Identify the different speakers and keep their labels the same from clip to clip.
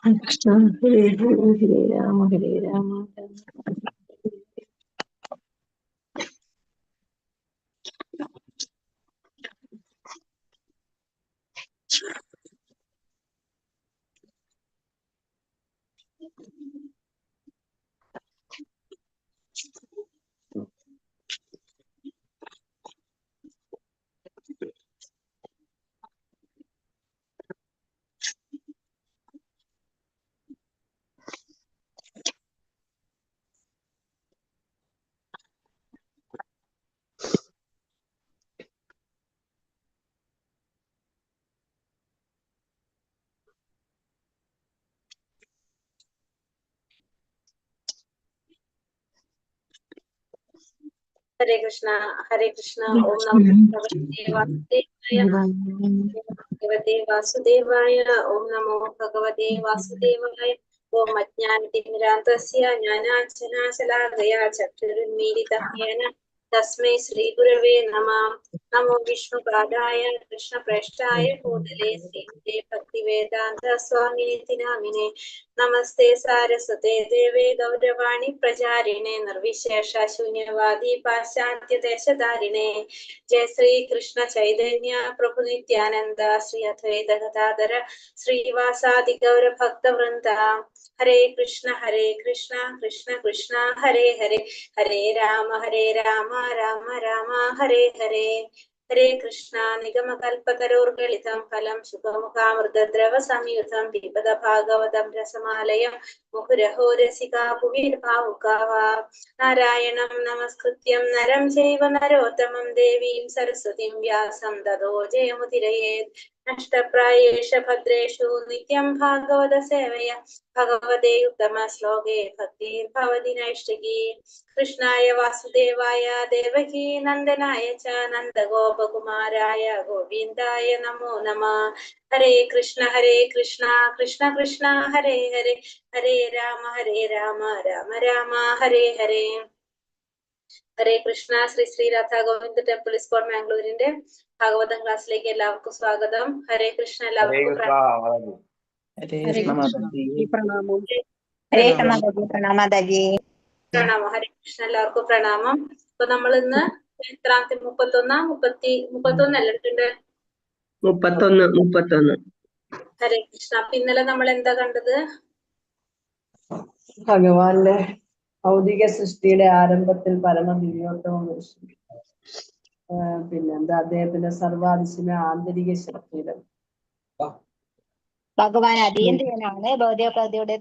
Speaker 1: കൃഷ്ണ ഹരേ ഹരേ ഹരേ രാമ ഹരേ രാമ
Speaker 2: ഹരേ കൃഷ്ണ ഹരേ കൃഷ്ണ. ഓം നമോ ഭഗവതേ വാസുദേവായ. ഓം നമോ ഭഗവതേ വാസുദേവായ. ഓം അജ്ഞാനതിമിരാന്തസ്യ ജ്ഞാനാഞ്ജനാശലാകയാ ചക്ഷുരുന്മീലിതം യേന തസ്മൈ ശ്രീ ഗുരവേ നമഃ. നമോ വിഷ്ണുപാദായ കൃഷ്ണപ്രേഷ്ഠായ ഭൂതലേ ശ്രീമതേ ഭക്തിവേദാന്ത സ്വാമിനിതി നാമിനെ. നമസ്തേ സാരസ്വതേ ദേവേ ഗൗരവാണി പ്രചാരിണേ നിർവിശേഷ ശൂന്യവാദി പാശ്ചാത്യദേശധാരിണേ. ജയ ശ്രീ കൃഷ്ണ ചൈതന്യ പ്രഭു നിത്യാനന്ദ ശ്രീ അദ്വൈത ഗദാധര ശ്രീവാസാദി ഗൗര ഭക്തവൃന്ദ. ഹരേ കൃഷ്ണ കൃഷ്ണ കൃഷ്ണ ഹരേ ഹരേ. ഹരേ രാമ രാമ രാമ ഹരേ ഹരേ. ഹരേ കൃഷ്ണ നിഗമകൽപതരോർഗളിതം ഫലം സുഖമുഖാമൃതദ്രവ സംയുതം പിബത ഭാഗവതം രസമാലയം മുഹുരഹോ രസികാ ഭുവിർഭാവുകാഃ. നാരായണം നമസ്കൃത്യം നരം ചൈവ നരോത്തമം ദേവീം സരസ്വതീം വ്യാസം തതോ ജയമുദിരയേത്. നഷ്ടപ്രായേഷ ഭദ്രേഷു നിത്യം ഭാഗവത സേവയ ഭഗവതേ ഉത്തമ ശ്ലോകേ ഭക്തിർഭവതി നൈഷ്ഠികീ. കൃഷ്ണായ വാസുദേവായ ദേവകീ നന്ദനായ ച നന്ദഗോപകുമാരായ ഗോവിന്ദായ നമോ നമഃ. ഹരേ കൃഷ്ണ കൃഷ്ണ കൃഷ്ണ ഹരേ ഹരേ. ഹരേ രാമ രാമ രാമ ഹരേ ഹരേ. ഹരേ കൃഷ്ണ. ശ്രീ ശ്രീ രാധാ ഗോവിന്ദ ടെമ്പിൾ ഇസ്കോൺ മാംഗ്ലൂരിന്റെ ഭാഗവതം ക്ലാസ്സിലേക്ക് എല്ലാവർക്കും സ്വാഗതം. ഹരേ കൃഷ്ണ. എല്ലാവർക്കും
Speaker 3: പ്രണാമം.
Speaker 2: ഹരേ കൃഷ്ണ. എല്ലാവർക്കും പ്രണാമം. അപ്പൊ നമ്മൾ ഇന്ന് എത്രാമത്തെ 31 എടുക്കണ്ടേ?
Speaker 1: 31.
Speaker 2: ഹരേ കൃഷ്ണ. അപ്പൊ ഇന്നലെ നമ്മൾ എന്താ കണ്ടത്?
Speaker 4: ഭഗവാന്റെ ഭൗതിക സൃഷ്ടിയുടെ ആരംഭത്തിൽ പരമദിവ്യോത്തമ പിന്നെന്താ അദ്ദേഹത്തിന്റെ സർവാധിശന ആന്തരിക ശക്തിയുടെ
Speaker 5: ഭഗവാൻ അതീന്ദ്രിയനാണ്. ഭൗതിക പ്രകൃതിയുടെ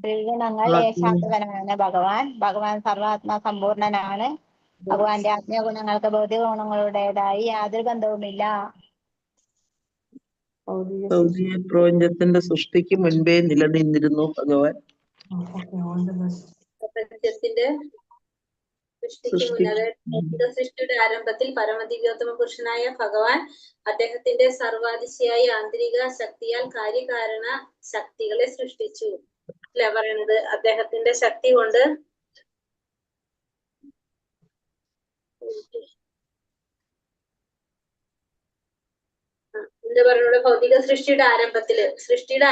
Speaker 5: ത്രിഗുണങ്ങൾ ഏകാന്തകനാണ് ഭഗവാൻ സർവാത്മാ സമ്പൂർണനാണ്. ഭഗവാന്റെ ആത്മീയ ഗുണങ്ങൾക്ക് ഭൗതിക ഗുണങ്ങളുടേതായി യാതൊരു ബന്ധവുമില്ല.
Speaker 1: ഭൗതിക പ്രപഞ്ചത്തിന്റെ സൃഷ്ടിക്ക് മുൻപേ നിലനിന്നിരുന്നു ഭഗവാൻ.
Speaker 2: പ്രപഞ്ചത്തിന്റെ സൃഷ്ടിക്ക് മുന്നേ, അതായത് സൃഷ്ടിയുടെ ആരംഭത്തിൽ പരമദിവ്യോത്തമ പുരുഷനായ ഭഗവാൻ അദ്ദേഹത്തിന്റെ സർവാതിശയായ ആന്തരിക ശക്തിയാൽ കാര്യകാരണ ശക്തികളെ സൃഷ്ടിച്ചു അല്ലെ പറയണത്. അദ്ദേഹത്തിന്റെ ശക്തി കൊണ്ട് എന്താ പറയുന്നത്? ഭൗതിക സൃഷ്ടിയുടെ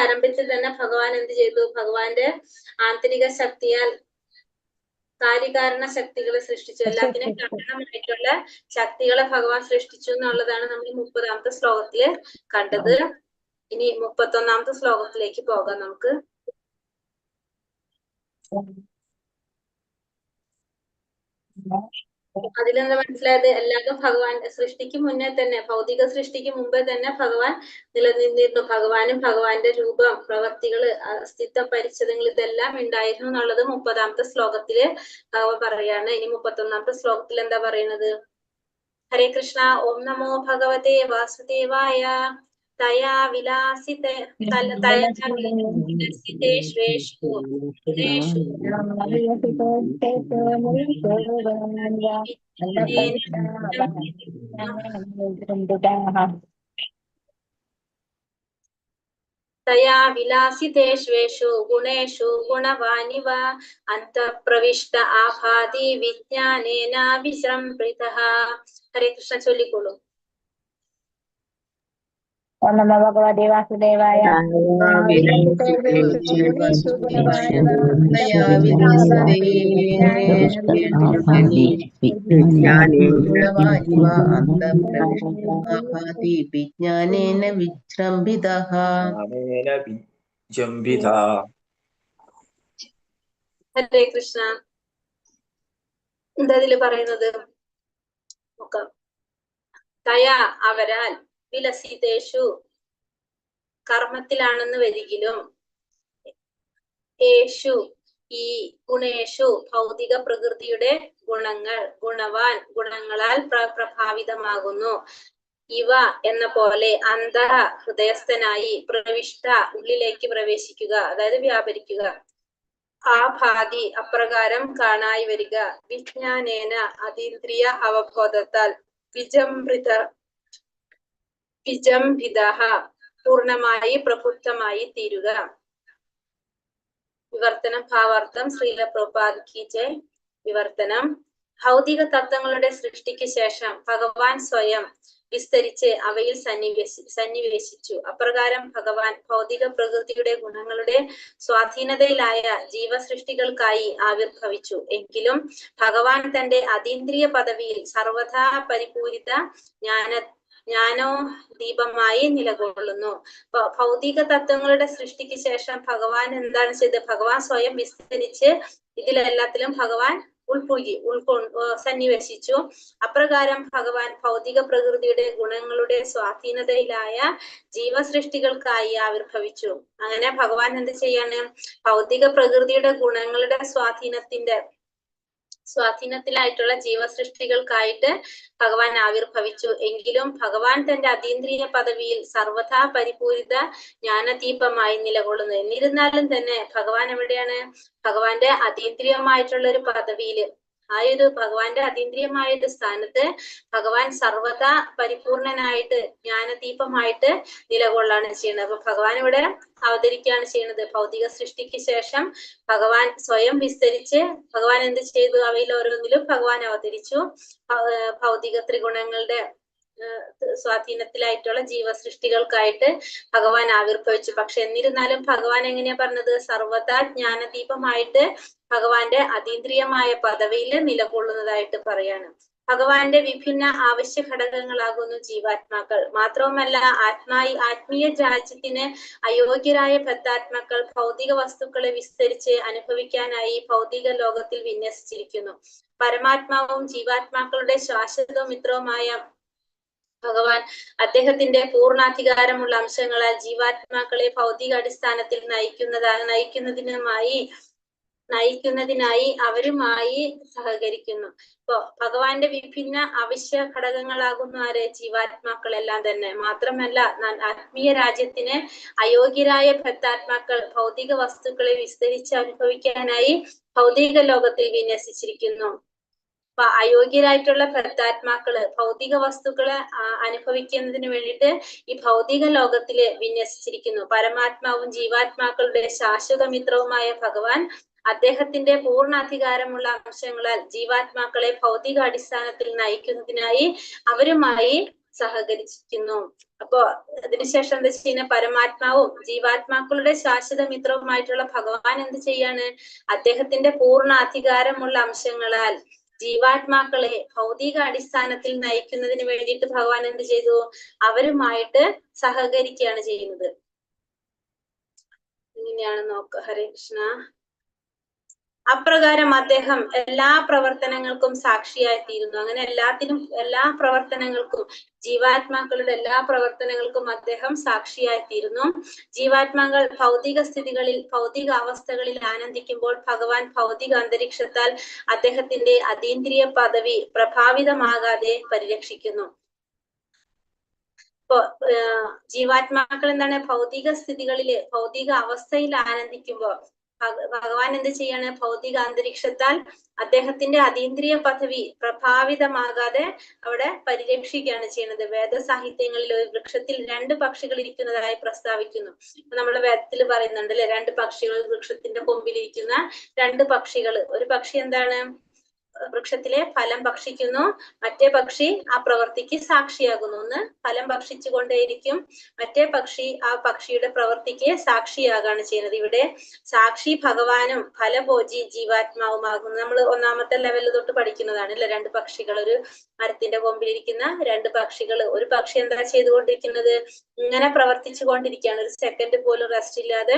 Speaker 2: ആരംഭത്തിൽ തന്നെ ഭഗവാൻ എന്ത് ചെയ്തു? ഭഗവാന്റെ ആന്തരിക ശക്തിയാൽ കാര്യകാരണ ശക്തികളെ സൃഷ്ടിച്ചു. എല്ലാത്തിനും കാരണമായിട്ടുള്ള ശക്തികളെ ഭഗവാൻ സൃഷ്ടിച്ചു എന്നുള്ളതാണ് നമ്മൾ 30ാമത്തെ ശ്ലോകത്തില് കണ്ടത്. ഇനി 31ാമത്തെ ശ്ലോകത്തിലേക്ക് പോകാം നമുക്ക്. അതിലെന്താ മനസ്സിലായത്? എല്ലാതും ഭഗവാൻ സൃഷ്ടിക്ക് മുന്നേ തന്നെ, ഭൗതിക സൃഷ്ടിക്ക് മുമ്പേ തന്നെ ഭഗവാൻ നിലനിന്നിരുന്നു. ഭഗവാനും ഭഗവാന്റെ രൂപം, പ്രവർത്തികള്, അസ്തിത്വ പരിച്ഛേദങ്ങൾ ഇതെല്ലാം ഉണ്ടായിരുന്നു എന്നുള്ളത് 30ാമത്തെ ശ്ലോകത്തില് ഭഗവാൻ പറയാണ്. ഇനി 31ാമത്തെ ശ്ലോകത്തിൽ എന്താ പറയുന്നത്? ഹരേ കൃഷ്ണ. ഓം നമോ ഭഗവതേ വാസുദേവായ. തയാ വിലാസിതേഷു തയാ വിലാസിതേഷു ഗുണേഷു ഗുണവാനിവ അന്തഃപ്രവിഷ്ട ആഭാതി വിജ്ഞാനേന വിസംപ്രീതഃ. ഹരേ കൃഷ്ണ. ചൊല്ലിക്കോളൂ.
Speaker 5: ഓം നമോ ഭഗവതേ വാസുദേവായ.
Speaker 1: വിജ്ഞാനേന വിജൃംഭിതഃ.
Speaker 2: ഹരേ കൃഷ്ണ. എന്താ ഇതില് പറയുന്നത് നോക്കാം. തയാ അവരാൽ വിലസിതേഷു കർമ്മത്തിലാണെന്ന് വരികിലും യേശു ഈ ഗുണേഷു ഭൗതിക പ്രകൃതിയുടെ ഗുണങ്ങൾ ഗുണവാൻ ഗുണങ്ങളാൽ പ്രഭാവിതമാകുന്നു. ഇവ എന്ന പോലെ അന്തഃ ഹൃദയസ്ഥനായി പ്രവിഷ്ട ഉള്ളിലേക്ക് പ്രവേശിക്കുക, അതായത് വ്യാപരിക്കുക. ആ ഭാതി അപ്രകാരം കാണായി വരിക. വിജ്ഞാനേന അതീന്ദ്രിയ അവബോധത്താൽ വിജംഭിതഃ പൂർണമായി പ്രബുദ്ധമായി തീരുക. വിവർത്തനം ഭാവാർത്ഥം ശ്രീല പ്രഭുപാദ് കി ജയ്. വിവർത്തനം: ഭൗതിക തത്വങ്ങളുടെ സൃഷ്ടിക്ക് ശേഷം ഭഗവാൻ സ്വയം വിസ്തരിച്ച് അവയിൽ സന്നിവേശിച്ചു. അപ്രകാരം ഭഗവാൻ ഭൗതിക പ്രകൃതിയുടെ ഗുണങ്ങളുടെ സ്വാധീനതയിലായ ജീവസൃഷ്ടികൾക്കായി ആവിർഭവിച്ചു. എങ്കിലും ഭഗവാൻ തന്റെ അതീന്ദ്രിയ പദവിയിൽ സർവഥാ പരിപൂരിത ജ്ഞാനോ ദീപമായി നിലകൊള്ളുന്നു. ഭൗതിക തത്വങ്ങളുടെ സൃഷ്ടിക്ക് ശേഷം ഭഗവാൻ എന്താണ് ചെയ്തത്? ഭഗവാൻ സ്വയം വിസ്തരിച്ച് ഇതിലെല്ലാത്തിലും ഭഗവാൻ സന്നിവേശിച്ചു. അപ്രകാരം ഭഗവാൻ ഭൗതിക പ്രകൃതിയുടെ ഗുണങ്ങളുടെ സ്വാധീനതയിലായ ജീവസൃഷ്ടികൾക്കായി ആവിർഭവിച്ചു. അങ്ങനെ ഭഗവാൻ എന്ത് ചെയ്യാണ്? ഭൗതിക പ്രകൃതിയുടെ ഗുണങ്ങളുടെ സ്വാധീനത്തിലായിട്ടുള്ള ജീവസൃഷ്ടികൾക്കായിട്ട് ഭഗവാൻ ആവിർഭവിച്ചു. എങ്കിലും ഭഗവാൻ തന്റെ അതീന്ദ്രിയ പദവിയിൽ സർവഥാ പരിപൂരിത ജ്ഞാനദീപമായി നിലകൊള്ളുന്നു. എന്നിരുന്നാലും തന്നെ ഭഗവാൻ എവിടെയാണ്? ഭഗവാന്റെ അതീന്ദ്രിയമായിട്ടുള്ള ഒരു പദവിയില്, ആ ഒരു ഭഗവാന്റെ അതീന്ദ്രിയമായ ഒരു സ്ഥാനത്ത് ഭഗവാൻ സർവഥാ പരിപൂർണനായിട്ട് ജ്ഞാനദീപമായിട്ട് നിലകൊള്ളാണ് ചെയ്യുന്നത്. അപ്പൊ ഭഗവാൻ ഇവിടെ അവതരിക്കുകയാണ് ചെയ്യുന്നത്. ഭൗതിക സൃഷ്ടിക്ക് ശേഷം ഭഗവാൻ സ്വയം വിസ്തരിച്ച് ഭഗവാൻ എന്ത് ചെയ്തു? അവയിൽ ഓരോന്നിലും ഭഗവാൻ അവതരിച്ചു. ഭൗതിക ത്രിഗുണങ്ങളുടെ സ്വാധീനത്തിലായിട്ടുള്ള ജീവസൃഷ്ടികൾക്കായിട്ട് ഭഗവാൻ ആവിർഭവിച്ചു. പക്ഷെ എന്നിരുന്നാലും ഭഗവാൻ എങ്ങനെയാ പറഞ്ഞത്? സർവഥാ ജ്ഞാനദീപമായിട്ട് ഭഗവാന്റെ അതീന്ദ്രിയമായ പദവിയിൽ നിലകൊള്ളുന്നതായിട്ട് പറയാണ്. ഭഗവാന്റെ വിഭിന്ന ആവശ്യ ഘടകങ്ങളാകുന്നു ജീവാത്മാക്കൾ. മാത്രവുമല്ല ആത്മീയ രാജ്യത്തിന് അയോഗ്യരായ ബദ്ധാത്മാക്കൾ ഭൗതിക വസ്തുക്കളെ വിസ്തരിച്ച് അനുഭവിക്കാനായി ഭൗതിക ലോകത്തിൽ വിന്യസിച്ചിരിക്കുന്നു. പരമാത്മാവും ജീവാത്മാക്കളുടെ ശാശ്വത മിത്രവുമായ ഭഗവാൻ അദ്ദേഹത്തിന്റെ പൂർണ്ണാധികാരമുള്ള അംശങ്ങളാൽ ജീവാത്മാക്കളെ ഭൗതിക അടിസ്ഥാനത്തിൽ നയിക്കുന്നതിനായി അവരുമായി സഹകരിക്കുന്നു. ഇപ്പൊ ഭഗവാന്റെ വിഭിന്ന അവശ്യ ഘടകങ്ങളാകുന്നു ആര്? ജീവാത്മാക്കളെല്ലാം തന്നെ. മാത്രമല്ല ആത്മീയ രാജ്യത്തിന് അയോഗ്യരായ ബദ്ധാത്മാക്കൾ ഭൗതിക വസ്തുക്കളെ വിസ്തരിച്ച് അനുഭവിക്കാനായി ഭൗതിക ലോകത്തിൽ വിന്യസിച്ചിരിക്കുന്നു. അപ്പൊ അയോഗ്യരായിട്ടുള്ള ബദ്ധാത്മാക്കള് ഭൗതിക വസ്തുക്കളെ അനുഭവിക്കുന്നതിന് വേണ്ടിയിട്ട് ഈ ഭൗതിക ലോകത്തില് വിന്യസിച്ചിരിക്കുന്നു. പരമാത്മാവും ജീവാത്മാക്കളുടെ ശാശ്വത മിത്രവുമായ ഭഗവാൻ അദ്ദേഹത്തിന്റെ പൂർണ്ണ അധികാരമുള്ള അംശങ്ങളാൽ ജീവാത്മാക്കളെ ഭൗതിക അടിസ്ഥാനത്തിൽ നയിക്കുന്നതിനായി അവരുമായി സഹകരിച്ചിരിക്കുന്നു. അപ്പോ അതിനുശേഷം എന്താ ചെയ്യുന്നത്? പരമാത്മാവും ജീവാത്മാക്കളുടെ ശാശ്വത മിത്രവുമായിട്ടുള്ള ഭഗവാൻ എന്ത് ചെയ്യാണ്? അദ്ദേഹത്തിന്റെ പൂർണ്ണ അധികാരമുള്ള അംശങ്ങളാൽ ജീവാത്മാക്കളെ ഭൗതിക അടിസ്ഥാനത്തിൽ നയിക്കുന്നതിന് വേണ്ടിയിട്ട് ഭഗവാൻ എന്ത് ചെയ്തു? അവരുമായിട്ട് സഹകരിക്കുകയാണ് ചെയ്യുന്നത്. ഇങ്ങനെയാണ് നോക്കുക. ഹരേ കൃഷ്ണ. അപ്രകാരം അദ്ദേഹം എല്ലാ പ്രവർത്തനങ്ങൾക്കും സാക്ഷിയായി തീരുന്നു. അങ്ങനെ എല്ലാ പ്രവർത്തനങ്ങൾക്കും, ജീവാത്മാക്കളുടെ എല്ലാ പ്രവർത്തനങ്ങൾക്കും അദ്ദേഹം സാക്ഷിയായി തീരുന്നു. ജീവാത്മാക്കൾ ഭൗതിക സ്ഥിതികളിൽ, ഭൗതിക അവസ്ഥകളിൽ ആനന്ദിക്കുമ്പോൾ ഭഗവാൻ ഭൗതിക അന്തരീക്ഷത്താൽ അദ്ദേഹത്തിന്റെ അതീന്ദ്രിയ പദവി പ്രഭാവിതമാകാതെ പരിരക്ഷിക്കുന്നു. ഇപ്പൊ ജീവാത്മാക്കൾ എന്താണ്? ഭൗതിക സ്ഥിതികളില്, ഭൗതിക അവസ്ഥയിൽ ആനന്ദിക്കുമ്പോ ഭഗവാൻ എന്ത് ചെയ്യാണ്? ഭൗതിക അന്തരീക്ഷത്താൽ അദ്ദേഹത്തിന്റെ അതീന്ദ്രിയ പദവി പ്രഭാവിതമാകാതെ അവിടെ പരിരക്ഷിക്കുകയാണ് ചെയ്യുന്നത്. വേദസാഹിത്യങ്ങളിൽ ഒരു വൃക്ഷത്തിൽ 2 പക്ഷികൾ ഇരിക്കുന്നതായി പ്രസ്താവിക്കുന്നു. നമ്മുടെ വേദത്തിൽ പറയുന്നുണ്ട് അല്ലെ, 2 പക്ഷികൾ, വൃക്ഷത്തിന്റെ കൊമ്പിലിരിക്കുന്ന 2 പക്ഷികൾ. ഒരു പക്ഷി എന്താണ്? വൃക്ഷത്തിലെ ഫലം ഭക്ഷിക്കുന്നു, മറ്റേ പക്ഷി ആ പ്രവൃത്തിക്ക് സാക്ഷിയാകുന്നു. ഒന്ന് ഫലം ഭക്ഷിച്ചു കൊണ്ടേയിരിക്കും, മറ്റേ പക്ഷി ആ പക്ഷിയുടെ പ്രവൃത്തിക്ക് സാക്ഷിയാകാണ് ചെയ്യുന്നത്. ഇവിടെ സാക്ഷി ഭഗവാനും ഫലഭോജി ജീവാത്മാവുമാകുന്നു. നമ്മൾ ഒന്നാമത്തെ ലെവലിൽ തൊട്ട് പഠിക്കുന്നതാണ് അല്ലെ. രണ്ട് പക്ഷികൾ, ഒരു മരത്തിന്റെ കൊമ്പിലിരിക്കുന്ന രണ്ട് പക്ഷികൾ. ഒരു പക്ഷി എന്താ ചെയ്തുകൊണ്ടിരിക്കുന്നത്? ഇങ്ങനെ പ്രവർത്തിച്ചു കൊണ്ടിരിക്കുകയാണ്, ഒരു സെക്കൻഡ് പോലും റെസ്റ്റ് ഇല്ലാതെ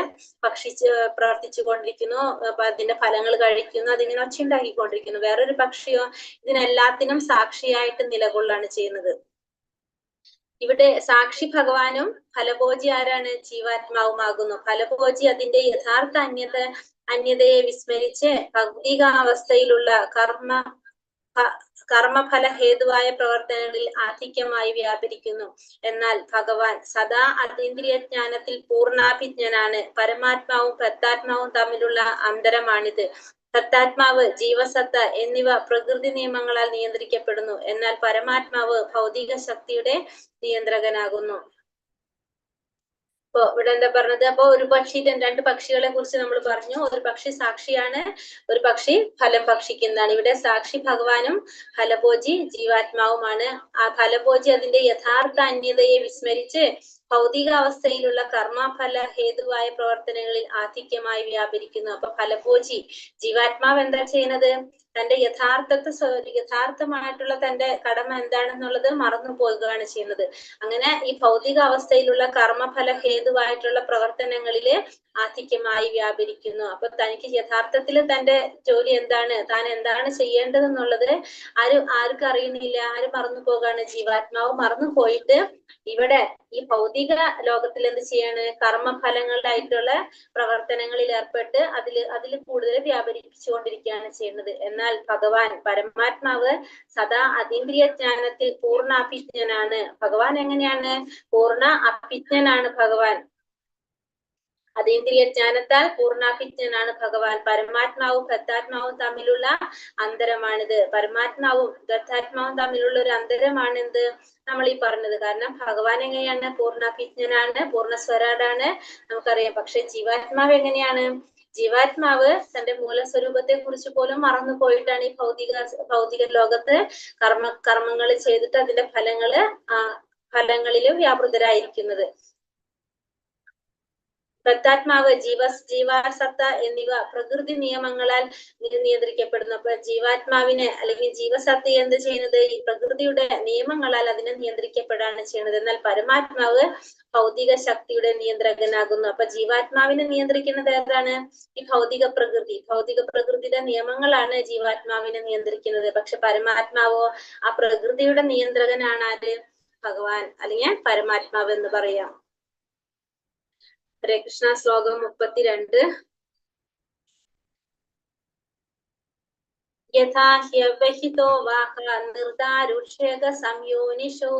Speaker 2: പ്രവർത്തിച്ചു കൊണ്ടിരിക്കുന്നു. അപ്പൊ അതിന്റെ ഫലങ്ങൾ കഴിക്കുന്നു, അതിങ്ങനെ ഒച്ചയുണ്ടാക്കിക്കൊണ്ടിരിക്കുന്നു. വേറൊരു പക്ഷിയോ ഇതിനെല്ലാത്തിനും സാക്ഷിയായിട്ട് നിലകൊള്ളാണ് ചെയ്യുന്നത്. ഇവിടെ സാക്ഷി ഭഗവാനും ഫലഭോജി ആരാണ്? ജീവാത്മാവുമാകുന്നു. ഫലഭോജി അതിന്റെ യഥാർത്ഥ അന്യതയെ വിസ്മരിച്ച് ഭൗതികാവസ്ഥയിലുള്ള കർമ്മഫല ഹേതുവായ പ്രവർത്തനങ്ങളിൽ ആധിക്യമായി വ്യാപരിക്കുന്നു. എന്നാൽ ഭഗവാൻ സദാ അതീന്ദ്രിയ ജ്ഞാനത്തിൽ പൂർണ്ണാഭിജ്ഞനാണ്. പരമാത്മാവും പ്രത്താത്മാവും തമ്മിലുള്ള അന്തരമാണിത്. സത്താത്മാവ്, ജീവസത്ത എന്നിവ പ്രകൃതി നിയമങ്ങളാൽ നിയന്ത്രിക്കപ്പെടുന്നു. എന്നാൽ പരമാത്മാവ് ഭൗതിക ശക്തിയുടെ നിയന്ത്രകനാകുന്നു. അപ്പൊ ഇവിടെ എന്താ പറഞ്ഞത്? അപ്പൊ ഒരു പക്ഷി, രണ്ട് പക്ഷികളെ കുറിച്ച് നമ്മൾ പറഞ്ഞു. ഒരു പക്ഷി സാക്ഷിയാണ്, ഒരു പക്ഷി ഫലം ഭക്ഷിക്കുന്നതാണ്. ഇവിടെ സാക്ഷി ഭഗവാനും ഫലഭോജി ജീവാത്മാവുമാണ്. ആ ഫലഭോജി അതിന്റെ യഥാർത്ഥ അന്യതയെ വിസ്മരിച്ച് ഭൗതികാവസ്ഥയിലുള്ള കർമ്മഫല ഹേതുവായ പ്രവർത്തനങ്ങളിൽ ആധിക്യമായി വ്യാപരിക്കുന്നു. അപ്പൊ ഫലഭോജി ജീവാത്മാവ് എന്താ ചെയ്യുന്നത്? തന്റെ യഥാർത്ഥമായിട്ടുള്ള തന്റെ കടമ എന്താണെന്നുള്ളത് മറന്നു പോകുകയാണ് ചെയ്യുന്നത്. അങ്ങനെ ഈ ഭൗതിക അവസ്ഥയിലുള്ള കർമ്മഫല ഹേതുവായിട്ടുള്ള പ്രവർത്തനങ്ങളില് ആധിക്യമായി വ്യാപരിക്കുന്നു. അപ്പൊ തനിക്ക് യഥാർത്ഥത്തിൽ തന്റെ ജോലി എന്താണ്, താൻ എന്താണ് ചെയ്യേണ്ടതെന്നുള്ളത് ആർക്കും അറിയുന്നില്ല. ആര് മറന്നു പോകാണ്? ജീവാത്മാവ് മറന്നു പോയിട്ട് ഇവിടെ ഈ ഭൗതിക ലോകത്തിൽ എന്ത് ചെയ്യാണ്? കർമ്മഫലങ്ങളായിട്ടുള്ള പ്രവർത്തനങ്ങളിൽ ഏർപ്പെട്ട് അതിൽ കൂടുതൽ വ്യാപരിപ്പിച്ചുകൊണ്ടിരിക്കുകയാണ് ചെയ്യുന്നത്. എന്നാൽ ഭഗവാൻ പരമാത്മാവ് സദാ അതീന്ദ്രിയ ജ്ഞാനത്തിൽ പൂർണ്ണ അഭിജ്ഞനാണ്. ഭഗവാൻ എങ്ങനെയാണ്? പൂർണ്ണ അഭിജ്ഞനാണ് ഭഗവാൻ. അതീന്ദ്രിയ ജ്ഞാനത്താൽ പൂർണ്ണാഭിജ്ഞനാണ് ഭഗവാൻ. പരമാത്മാവും ദത്താത്മാവും തമ്മിലുള്ള അന്തരമാണിത്. പരമാത്മാവും ദത്താത്മാവും തമ്മിലുള്ള ഒരു അന്തരമാണെന്ത് നമ്മൾ ഈ പറഞ്ഞത്. കാരണം ഭഗവാൻ എങ്ങനെയാണ്? പൂർണ്ണാഭിജ്ഞനാണ്, പൂർണ്ണസ്വരാടാണ്, നമുക്കറിയാം. പക്ഷെ ജീവാത്മാവ് എങ്ങനെയാണ്? ജീവാത്മാവ് തന്റെ മൂലസ്വരൂപത്തെ കുറിച്ച് പോലും മറന്നു പോയിട്ടാണ് ഈ ഭൗതിക ലോകത്ത് കർമ്മങ്ങൾ ചെയ്തിട്ട് അതിന്റെ ഫലങ്ങളിലും വ്യാപൃതരായിരിക്കുന്നത്. പ്രത്താത്മാവ്, ജീവാസത്ത എന്നിവ പ്രകൃതി നിയമങ്ങളാൽ നിയന്ത്രിക്കപ്പെടുന്നു. അപ്പൊ ജീവാത്മാവിനെ അല്ലെങ്കിൽ ജീവസത്ത എന്ത് ചെയ്യുന്നത്? ഈ പ്രകൃതിയുടെ നിയമങ്ങളാൽ അതിനെ നിയന്ത്രിക്കപ്പെടാണ് ചെയ്യുന്നത്. എന്നാൽ പരമാത്മാവ് ഭൗതിക ശക്തിയുടെ നിയന്ത്രകനാകുന്നു. അപ്പൊ ജീവാത്മാവിനെ നിയന്ത്രിക്കുന്നത് ഏതാണ്? ഈ ഭൗതിക പ്രകൃതിയുടെ നിയമങ്ങളാണ് ജീവാത്മാവിനെ നിയന്ത്രിക്കുന്നത്. പക്ഷെ പരമാത്മാവോ ആ പ്രകൃതിയുടെ നിയന്ത്രകനാണ് ആര്? ഭഗവാൻ, അല്ലെങ്കിൽ പരമാത്മാവ് എന്ന് പറയാം. ഹരേ കൃഷ്ണ. ശ്ലോകം 32. യഥാ ഹ്യവഹിതോ വാഹ നിർദാരുക്ഷേക സംയോനിഷു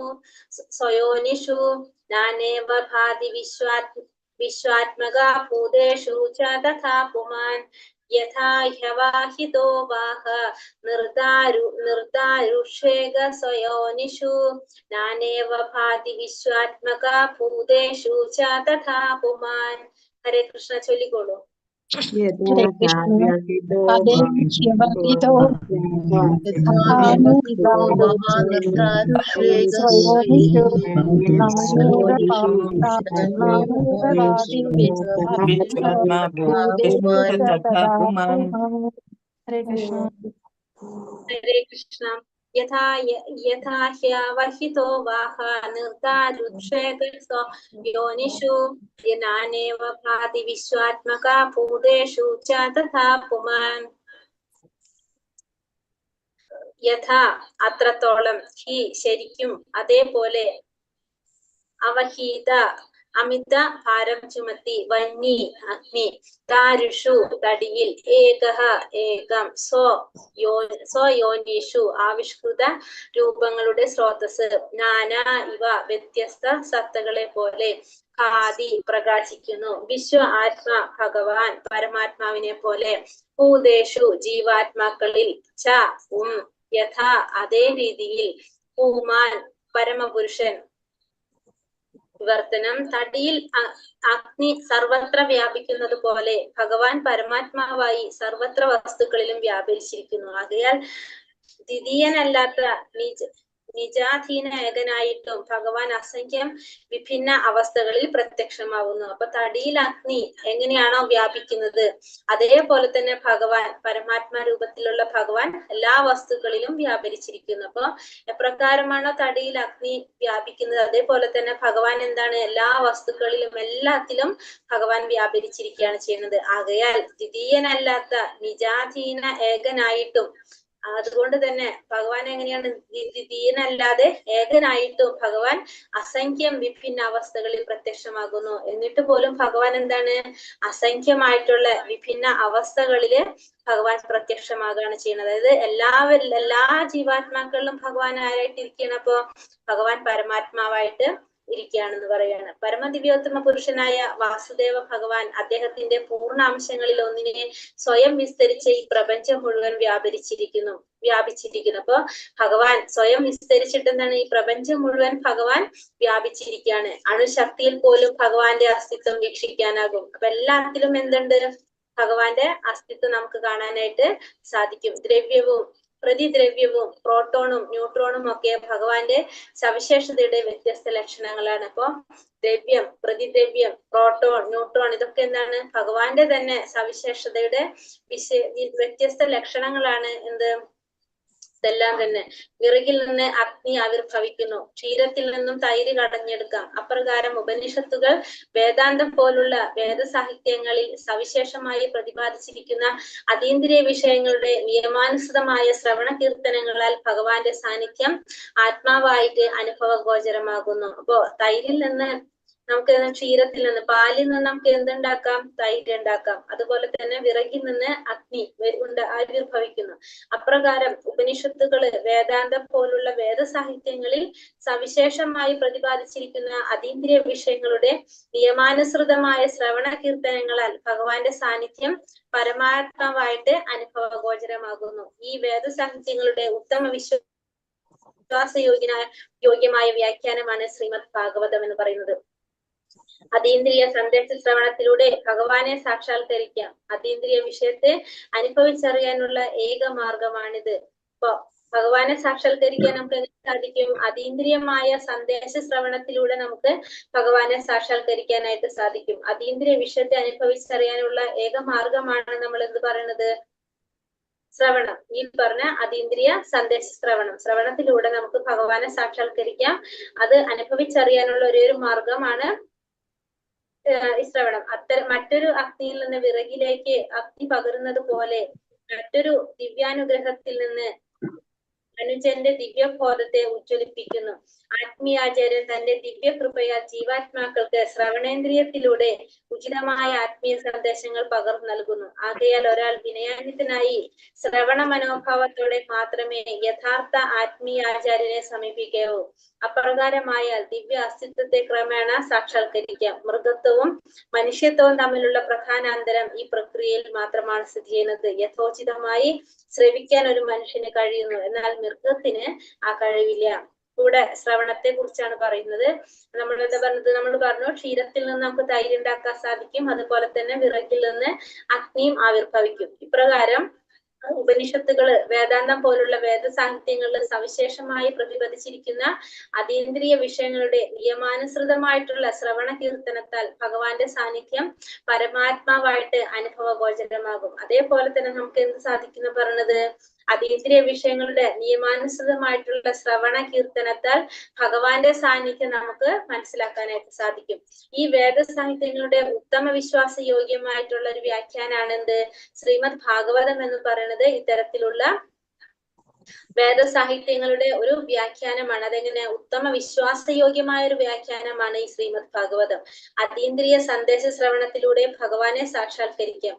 Speaker 2: സ്വയോനിഷു നാനേവ ഭാതി വിശ്വാത്മകാ ഭൂതേഷു ച തഥാ പുമാൻ. യഥാ ഹ്യവാഹിതോ വാഹ നിർദാരുക്ഷേക സ്വയോനിഷു നാനേവ ഭാതി വിശ്വാത്മകാ ഭൂതേഷു ച തഥാ പുമാൻ. ഹരേ കൃഷ്ണ. ചൊല്ലിക്കോളൂ. ഹരേ കൃഷ്ണ. യഥാ ഹ്യവഹിതോ വാഹ നിർദാരുക്ഷേക സ്വയോനിഷു നാനേവ ഭാതി വിശ്വാത്മകാ ഭൂതേഷു ച തഥാ പുമാൻ. യഥാ അത്രത്തോളം, ഹി ശരിക്കും, അതേപോലെ, അവഹീത അമിത ഭാരം ചുമത്തി, വന്നി അഗ്നി, ദാരുഷു തടിയിൽ, ഏകഃ ഏകം, സ്വയോനിഷു ആവിഷ്കൃത രൂപങ്ങളുടെ സ്രോതസ്, നാനാ ഇവ വ്യത്യസ്ത സത്തകളെ പോലെ, ഭാതി പ്രകാശിക്കുന്നു, വിശ്വ ആത്മ ഭഗവാൻ പരമാത്മാവിനെ പോലെ, ഭൂതേഷു ജീവാത്മാക്കളിൽ, ച യഥാ അതേ രീതിയിൽ, പൂമാൻ പരമപുരുഷൻ, വിവർത്തനം. തടിയിൽ അഗ്നി സർവത്ര വ്യാപിക്കുന്നത് പോലെ ഭഗവാൻ പരമാത്മാവായി സർവത്ര വസ്തുക്കളിലും വ്യാപരിച്ചിരിക്കുന്നു. ആകയാൽ ദ്വിതീയനല്ലാത്ത നിജാധീന ഏകനായിട്ടും ഭഗവാൻ അസംഖ്യം വിഭിന്ന അവസ്ഥകളിൽ പ്രത്യക്ഷമാവുന്നു. അപ്പൊ തടിയിൽ അഗ്നി എങ്ങനെയാണോ വ്യാപിക്കുന്നത് അതേപോലെ തന്നെ ഭഗവാൻ പരമാത്മാ രൂപത്തിലുള്ള ഭഗവാൻ എല്ലാ വസ്തുക്കളിലും വ്യാപരിച്ചിരിക്കുന്നു. അപ്പൊ എപ്രകാരമാണോ തടിയിൽ അഗ്നി വ്യാപിക്കുന്നത് അതേപോലെ തന്നെ ഭഗവാൻ എന്താണ് എല്ലാ വസ്തുക്കളിലും എല്ലാത്തിലും ഭഗവാൻ വ്യാപരിച്ചിരിക്കുകയാണ് ചെയ്യുന്നത്. ആകയാൽ ദ്വിതീയനല്ലാത്ത നിജാധീന ഏകനായിട്ടും അതുകൊണ്ട് തന്നെ ഭഗവാൻ എങ്ങനെയാണ് ദ്വിതീയനല്ലാതെ ഏകനായിട്ടും ഭഗവാൻ അസംഖ്യം വിഭിന്ന അവസ്ഥകളിൽ പ്രത്യക്ഷമാകുന്നു. എന്നിട്ട് പോലും ഭഗവാൻ എന്താണ് അസംഖ്യമായിട്ടുള്ള വിഭിന്ന അവസ്ഥകളില് ഭഗവാൻ പ്രത്യക്ഷമാകുകയാണ് ചെയ്യുന്നത്. അതായത് എല്ലാ ജീവാത്മാക്കളിലും ഭഗവാൻ ആരായിട്ടിരിക്കുകയാണ്? അപ്പോ ഭഗവാൻ പരമാത്മാവായിട്ട് ഇരിക്കുകയാണെന്ന് പറയാണ്. പരമദിവ്യോത്തമ പുരുഷനായ വാസുദേവ ഭഗവാൻ അദ്ദേഹത്തിന്റെ പൂർണ്ണ അംശങ്ങളിൽ ഒന്നിനെ സ്വയം വിസ്തരിച്ച് ഈ പ്രപഞ്ചം മുഴുവൻ വ്യാപിച്ചിരിക്കുന്നു. അപ്പൊ ഭഗവാൻ സ്വയം വിസ്തരിച്ചിട്ട് എന്താണ് ഈ പ്രപഞ്ചം മുഴുവൻ ഭഗവാൻ വ്യാപിച്ചിരിക്കുകയാണ്. അണുശക്തിയിൽ പോലും ഭഗവാന്റെ അസ്തിത്വം വീക്ഷിക്കാനാകും. അപ്പൊ എല്ലാത്തിലും എന്തുണ്ട്? ഭഗവാന്റെ അസ്തിത്വം നമുക്ക് കാണാനായിട്ട് സാധിക്കും. ദ്രവ്യവും പ്രതിദ്രവ്യവും പ്രോട്ടോണും ന്യൂട്രോണും ഒക്കെ ഭഗവാന്റെ സവിശേഷതയുടെ വ്യത്യസ്ത ലക്ഷണങ്ങളാണ്. അപ്പൊ ദ്രവ്യം, പ്രതിദ്രവ്യം, പ്രോട്ടോൺ, ന്യൂട്രോൺ ഇതൊക്കെ എന്താണ്? ഭഗവാന്റെ തന്നെ സവിശേഷതയുടെ വ്യത്യസ്ത ലക്ഷണങ്ങളാണ്. എന്ത്? ഇതെല്ലാം തന്നെ. വിറകിൽ നിന്ന് അഗ്നി ആവിർഭവിക്കുന്നു, ക്ഷീരത്തിൽ നിന്നും തൈര് കടഞ്ഞെടുക്കാം. അപ്രകാരം ഉപനിഷത്തുകൾ വേദാന്തം പോലുള്ള വേദസാഹിത്യങ്ങളിൽ സവിശേഷമായി പ്രതിപാദിച്ചിരിക്കുന്ന അതീന്ദ്രിയ വിഷയങ്ങളുടെ നിയമാനുസൃതമായ ശ്രവണ കീർത്തനങ്ങളാൽ ഭഗവാന്റെ സാന്നിധ്യം ആത്മാവായിട്ട് അനുഭവഗോചരമാകുന്നു. അപ്പോ തൈരിൽ നിന്ന് നമുക്ക് ക്ഷീരത്തിൽ നിന്ന്, പാലിൽ നിന്ന് നമുക്ക് എന്തുണ്ടാക്കാം? തൈര് ഉണ്ടാക്കാം. അതുപോലെ തന്നെ വിറകിൽ നിന്ന് അഗ്നി ആവിർഭവിക്കുന്നു. അപ്രകാരം ഉപനിഷത്തുകള് വേദാന്തം പോലുള്ള വേദസാഹിത്യങ്ങളിൽ സവിശേഷമായി പ്രതിപാദിച്ചിരിക്കുന്ന അതീന്ദ്രിയ വിഷയങ്ങളുടെ നിയമാനുസൃതമായ ശ്രവണ കീർത്തനങ്ങളാൽ ഭഗവാന്റെ സാന്നിധ്യം പരമാത്മാവായിട്ട് അനുഭവഗോചരമാകുന്നു. ഈ വേദസാഹിത്യങ്ങളുടെ ഉത്തമ യോഗ്യമായ വ്യാഖ്യാനമാണ് ശ്രീമദ് ഭാഗവതം എന്ന് പറയുന്നത്. അതീന്ദ്രിയ സന്ദേശ ശ്രവണത്തിലൂടെ ഭഗവാനെ സാക്ഷാത്കരിക്കാം. അതീന്ദ്രിയ വിഷയത്തെ അനുഭവിച്ചറിയാനുള്ള ഏക മാർഗമാണിത്. ഇപ്പൊ ഭഗവാനെ സാക്ഷാത്കരിക്കാൻ നമുക്ക് എങ്ങനെ സാധിക്കും? അതീന്ദ്രിയമായ സന്ദേശ ശ്രവണത്തിലൂടെ നമുക്ക് ഭഗവാനെ സാക്ഷാത്കരിക്കാനായിട്ട് സാധിക്കും. അതീന്ദ്രിയ വിഷയത്തെ അനുഭവിച്ചറിയാനുള്ള ഏക മാർഗമാണ് നമ്മൾ എന്ത് പറയുന്നത്? ശ്രവണം. ഈ പറഞ്ഞ അതീന്ദ്രിയ സന്ദേശ ശ്രവണത്തിലൂടെ നമുക്ക് ഭഗവാനെ സാക്ഷാത്കരിക്കാം. അത് അനുഭവിച്ചറിയാനുള്ള ഒരേ ഒരു മാർഗമാണ് ഈ ശ്രവണം. മറ്റൊരു അഗ്നിയിൽ നിന്ന് വിറകിലേക്ക് അഗ്നി പകരുന്നത് പോലെ മറ്റൊരു ദിവ്യാനുഗ്രഹത്തിൽ നിന്ന് അനുജന്റെ ദിവ്യബോധത്തെ ഉജ്ജ്വലിപ്പിക്കുന്നു. ആത്മീയാചാര്യൻ തന്റെ ദിവ്യകൃപയാൽ ജീവാത്മാക്കൾക്ക് ശ്രവണേന്ദ്രിയത്തിലൂടെ ഉചിതമായ ആത്മീയ സന്ദേശങ്ങൾ പകർന്നു നൽകുന്നു. ആകയാൽ ഒരാൾ വിനയാന്വിതനായി ശ്രവണ മനോഭാവത്തോടെ മാത്രമേ യഥാർത്ഥ ആത്മീയാചാര്യനെ സമീപിക്കാവൂ. അപ്രകാരമായാൽ ദിവ്യ അസ്തിത്വത്തെ ക്രമേണ സാക്ഷാത്കരിക്കാം. മൃഗത്വവും മനുഷ്യത്വവും തമ്മിലുള്ള പ്രധാന അന്തരം ഈ പ്രക്രിയയിൽ മാത്രമാണ് സ്ഥിതി ചെയ്യുന്നത്. യഥോചിതമായി ശ്രവിക്കാൻ ഒരു മനുഷ്യന് കഴിയുന്നു, എന്നാൽ മൃഗത്തിന് ആ കഴിവില്ല. ഇവിടെ ശ്രവണത്തെ കുറിച്ചാണ് പറയുന്നത്. നമ്മൾ എന്താ പറഞ്ഞത്? നമ്മൾ പറഞ്ഞു ക്ഷീരത്തിൽ നിന്ന് നമുക്ക് തൈര് ഉണ്ടാക്കാൻ സാധിക്കും. അതുപോലെ തന്നെ വിറകിൽ നിന്ന് അഗ്നിയും ആവിർഭവിക്കും. ഇപ്രകാരം ഉപനിഷത്തുകള് വേദാന്തം പോലുള്ള വേദസാഹിത്യങ്ങളിൽ സവിശേഷമായി പ്രതിപാദിച്ചിരിക്കുന്ന അതീന്ദ്രിയ വിഷയങ്ങളുടെ നിയമാനുസൃതമായിട്ടുള്ള ശ്രവണ കീർത്തനത്താൽ ഭഗവാന്റെ സാന്നിധ്യം പരമാത്മാവായിട്ട് അനുഭവഗോചരമാകും. അതേപോലെ തന്നെ നമുക്ക് എന്ത് സാധിക്കുന്നു പറഞ്ഞത്? അതീന്ദ്രിയ വിഷയങ്ങളുടെ നിയമാനുസൃതമായിട്ടുള്ള ശ്രവണ കീർത്തനത്താൽ ഭഗവാന്റെ സാന്നിധ്യം നമുക്ക് മനസ്സിലാക്കാനായിട്ട് സാധിക്കും. ഈ വേദസാഹിത്യങ്ങളുടെ ഉത്തമ വിശ്വാസ യോഗ്യമായിട്ടുള്ള ഒരു വ്യാഖ്യാനാണ് എന്ത്? ശ്രീമദ് ഭാഗവതം എന്ന് പറയുന്നത് ഇത്തരത്തിലുള്ള വേദസാഹിത്യങ്ങളുടെ ഒരു വ്യാഖ്യാനമാണ്. അതെങ്ങനെ? ഉത്തമ വിശ്വാസയോഗ്യമായ ഒരു വ്യാഖ്യാനമാണ് ഈ ശ്രീമദ് ഭാഗവതം. അതീന്ദ്രിയ സന്ദേശ ശ്രവണത്തിലൂടെ ഭഗവാനെ സാക്ഷാത്കരിക്കാം.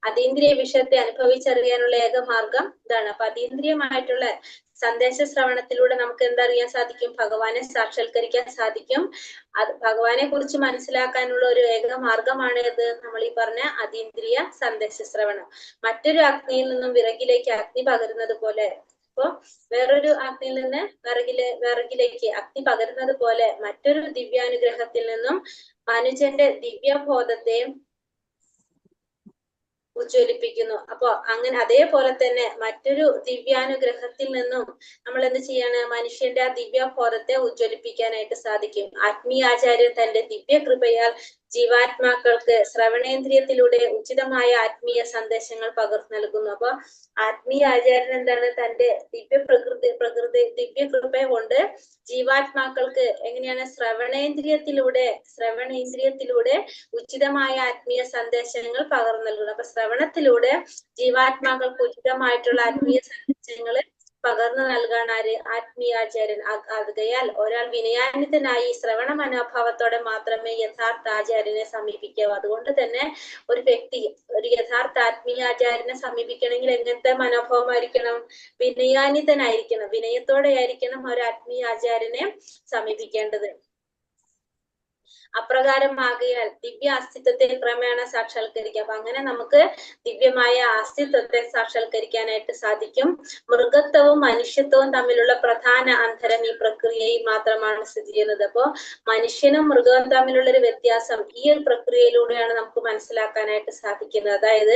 Speaker 2: അതീന്ദ്രിയ വിഷയത്തെ അനുഭവിച്ചറിയാനുള്ള ഏക മാർഗം ഇതാണ്. അപ്പൊ അതീന്ദ്രിയമായിട്ടുള്ള സന്ദേശ ശ്രവണത്തിലൂടെ നമുക്ക് എന്തറിയാൻ സാധിക്കും? ഭഗവാനെ സാക്ഷാത്കരിക്കാൻ സാധിക്കും. അത് ഭഗവാനെ കുറിച്ച് മനസ്സിലാക്കാനുള്ള ഒരു ഏക മാർഗമാണ് ഇത് നമ്മൾ ഈ പറഞ്ഞ അതീന്ദ്രിയ സന്ദേശ ശ്രവണം. മറ്റൊരു അഗ്നിയിൽ നിന്നും വിറകിലേക്ക് അഗ്നി പകരുന്നത് പോലെ അപ്പൊ വേറൊരു അഗ്നിയിൽ നിന്ന് വിറകിലേക്ക് അഗ്നി പകരുന്നത് പോലെ മറ്റൊരു ദിവ്യാനുഗ്രഹത്തിൽ നിന്നും മനുഷ്യന്റെ ദിവ്യബോധത്തെ ഉജ്ജ്വലിപ്പിക്കുന്നു. അപ്പൊ അങ്ങനെ അതേപോലെ തന്നെ മറ്റൊരു ദിവ്യാനുഗ്രഹത്തിൽ നിന്നും നമ്മൾ എന്ത് ചെയ്യാണ്? മനുഷ്യന്റെ ആ ദിവ്യബോധത്തെ ഉജ്ജ്വലിപ്പിക്കാനായിട്ട് സാധിക്കും. ആത്മീയാചാര്യൻ തന്റെ ദിവ്യകൃപയാൽ ജീവാത്മാക്കൾക്ക് ശ്രവണേന്ദ്രിയത്തിലൂടെ ഉചിതമായ ആത്മീയ സന്ദേശങ്ങൾ പകർന്നു നൽകുന്നു. അപ്പൊ ആത്മീയ ആചാര്യൻ എന്താണ്? തന്റെ ദിവ്യകൃപ കൊണ്ട് ജീവാത്മാക്കൾക്ക് എങ്ങനെയാണ് ശ്രവണേന്ദ്രിയത്തിലൂടെ ഉചിതമായ ആത്മീയ സന്ദേശങ്ങൾ പകർന്നു നൽകുന്നു. അപ്പൊ ശ്രവണത്തിലൂടെ ജീവാത്മാക്കൾക്ക് ഉചിതമായിട്ടുള്ള ആത്മീയ സന്ദേശങ്ങൾ പകർന്നു നൽകാൻ ആര്? ആത്മീയാചാര്യൻ. ആകയാൽ ഒരാൾ വിനയാന്വിതനായി ശ്രവണ മനോഭാവത്തോടെ മാത്രമേ യഥാർത്ഥ ആചാര്യനെ സമീപിക്കാവൂ. അതുകൊണ്ട് തന്നെ ഒരു വ്യക്തി ഒരു യഥാർത്ഥ ആത്മീയാചാര്യനെ സമീപിക്കണമെങ്കിൽ എങ്ങനത്തെ മനോഭാവമായിരിക്കണം? വിനയാന്വിതനായിരിക്കണം. വിനയത്തോടെ ആയിരിക്കണം ഒരു ആത്മീയാചാര്യനെ സമീപിക്കേണ്ടത്. അപ്രകാരമാകയാൽ ദിവ്യ അസ്തിത്വത്തെ ക്രമേണ സാക്ഷാത്കരിക്കാം. അപ്പൊ അങ്ങനെ നമുക്ക് ദിവ്യമായ അസ്തിത്വത്തെ സാക്ഷാത്കരിക്കാനായിട്ട് സാധിക്കും. മൃഗത്വവും മനുഷ്യത്വവും തമ്മിലുള്ള പ്രധാന അന്തരം ഈ പ്രക്രിയയിൽ മാത്രമാണ് സ്ഥിതി ചെയ്യുന്നത്. അപ്പോ മനുഷ്യനും മൃഗവും തമ്മിലുള്ള ഒരു വ്യത്യാസം ഈ ഒരു പ്രക്രിയയിലൂടെയാണ് നമുക്ക് മനസ്സിലാക്കാനായിട്ട് സാധിക്കുന്നത്. അതായത്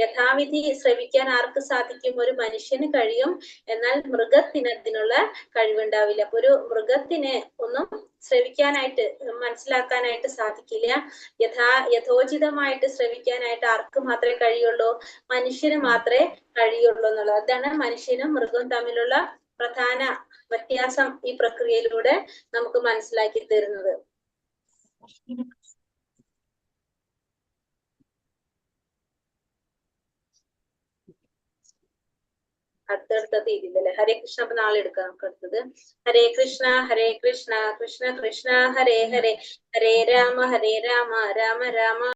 Speaker 2: യഥാവിധി ശ്രവിക്കാൻ ആർക്ക് സാധിക്കും? ഒരു മനുഷ്യന് കഴിയും. എന്നാൽ മൃഗത്തിന് അതിനുള്ള കഴിവുണ്ടാവില്ല. അപ്പൊ ഒരു മൃഗത്തിന് ഒന്നും ശ്രവിക്കാനായിട്ട് മനസ്സിലാക്കാനായിട്ട് സാധിക്കില്ല. യഥോചിതമായിട്ട് ശ്രവിക്കാനായിട്ട് ആർക്ക് മാത്രമേ കഴിയുള്ളൂ? മനുഷ്യന് മാത്രമേ കഴിയുള്ളൂ എന്നുള്ളത്. അതാണ് മനുഷ്യനും മൃഗവും തമ്മിലുള്ള പ്രധാന വ്യത്യാസം ഈ പ്രക്രിയയിലൂടെ നമുക്ക് മനസ്സിലാക്കി തരുന്നത്. അടുത്തടുത്ത തീയതിയിലല്ലേ? ഹരേ കൃഷ്ണ. അപ്പൊ നാളെ എടുക്കാം നമുക്ക് അടുത്തത്. ഹരേ കൃഷ്ണ കൃഷ്ണ കൃഷ്ണ ഹരേ ഹരേ, ഹരേ രാമ രാമ രാമ